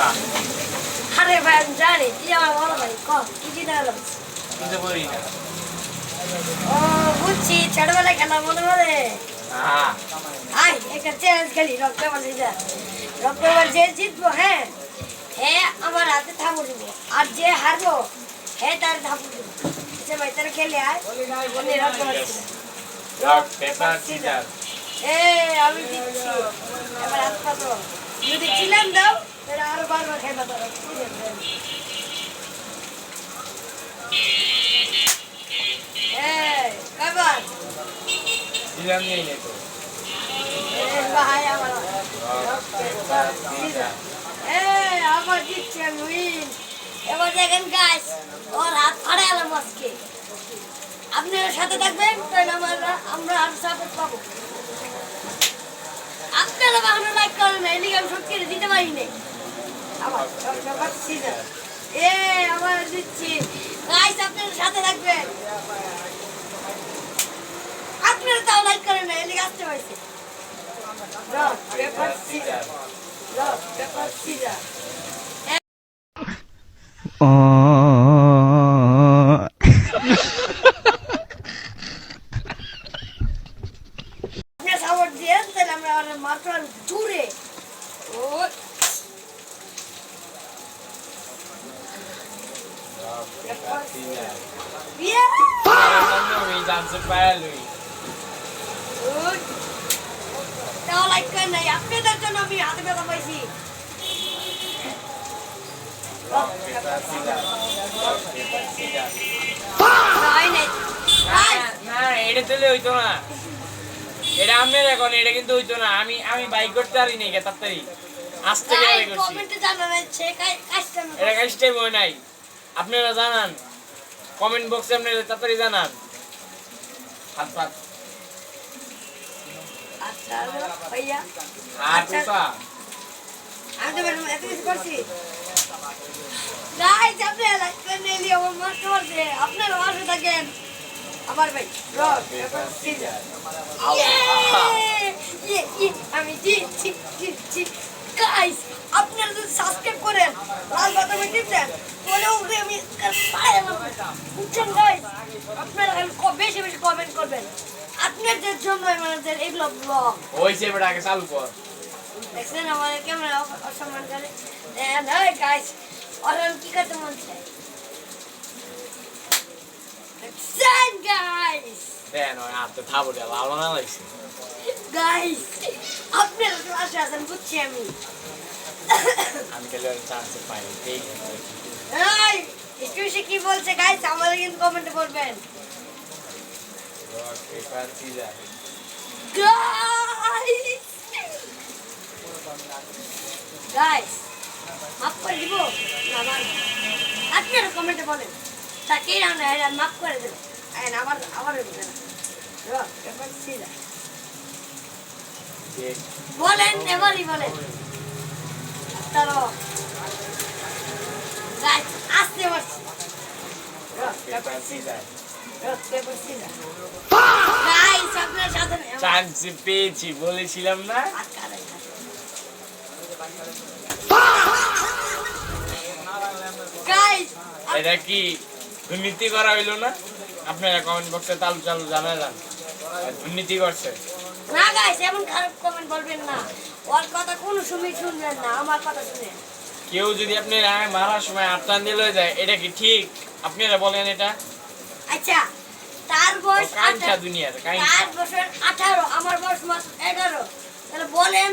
দিবা আরে ভাই আমি জানি কি আমার বলো ভাই কম কি দিতে হলো কিন্তু বলি না ও বুঝছি ছোটবেলায় খেলা মনে পড়ে হ্যাঁ আয় একটা চ্যালেঞ্জ খেলি রক্তবার দিদা রক্তবার যে জিতবো হ্যাঁ হ্যাঁ আমার হাতে থাপড় দিব আর যে হারবো হ্যাঁ তার থাপড় দিব আচ্ছা ভাই তারা খেলে আয় আমি রক্তবার রক পেপার সিজার আমি দিচ্ছি এবার হাত পাতো যদি ছিলাম দাও তাহলে আরো বারবার খেলা করো কয়বার দিলাম নেই তো ভাই আমার রক পেপার সিজার আমার দিচ্ছি আমি উইন এবার দেখেন গাইস ওর হাত ফাড়ে এলাম আজকে আপনারা সাথে থাকবেন তাহলে আমরা আর সাপোর্ট পাবো আপনারা বাহানো লাইক করেন না এদিকে আমি সত্যি দিতে পারি না আমার আমার দিচ্ছি গাইস আপনারা সাথে থাকবেন আপনারা তাও লাইক করেন না এদিকে আসতে পারছে rock paper scissor rock paper scissor support দিয়ে তাহলে আমরা মাত্র জুড়ে তাও লাইক করেন নাই আপনাদের জন্য আমি হাতে ব্যথা পাইছি না এটা তুলে হইতো না এটা আমের এখন এটা কিন্তু হইতো না আমি আমি বাইক করতে পারি নাই তাড়াতাড়ি আস্তে করে করছি কমেন্টে জানাচ্ছে কাজটা এটা কাজটাই হয় নাই আপনারা জানান কমেন্ট বক্সে আপনারা তাড়াতাড়ি জানান হাত পাত আচ্ছা ভাইয়া আর পুপা আমি তো ম্যাডাম এত কিছু করছি গাইস আপনারা লাইক করে নিলি আমার মাস্টার আছে আপনারা পাশে থাকেন আবার ভাই রক পেপার সিজার আমি জি গাইস আপনারা যদি সাবস্ক্রাইব করেন লাল বাটনে টিপবেন তাহলে উপরে আমি বুঝছেন গাইস আপনারা বেশি বেশি কমেন্ট করবেন আপনাদের জন্য আমাদের এগুলো ব্লগ হইছে বড় আগে চালু কর দেখছেন আমাদের ক্যামেরা অসম্মান করে গাইস অরেন কি করতে মন চায় দেখছেন গাইস দেন ওই আপনি থাবো দে ভালো না লাগছে গাইস আপনারা ক্লাসে আছেন বুঝছি আমি কেলে চান্স পাই ঠিক এই স্টুডেন্ট কি বলছে গাইস আমাদের কিন্তু কমেন্টে বলবেন রক পেপার সিজার গাইস মাফ করে দিব না না আপনারা কমেন্টে বলেন তাকে না এরা মাফ করে দেব আইন আবার বলেন রক পেপার সিজার বলেন এবারই বলেন তারো গাইস আসতে বসে rock paper scissor rock paper scissor guys আপনারা সাথে চান্স পেয়েছি বলেছিলাম না গাইস এটা কি দুর্নীতি করা হইলো না আপনারা কমেন্ট বক্সে চালু চালু জানালেন দুর্নীতি করছে না গাইস এমন খারাপ কমেন্ট বলবেন না ওর কথা কোনো সময় শুনবেন না আমার কথা শুনেন কেউ যদি আপনি মারার সময় আটটান দিয়ে লয়ে যায় এটা কি ঠিক আপনারা বলেন এটা আচ্ছা তার বয়স কাঞ্চা দুনিয়াতে তার বয়স 18 আমার বয়স মাত্র 11 তাহলে বলেন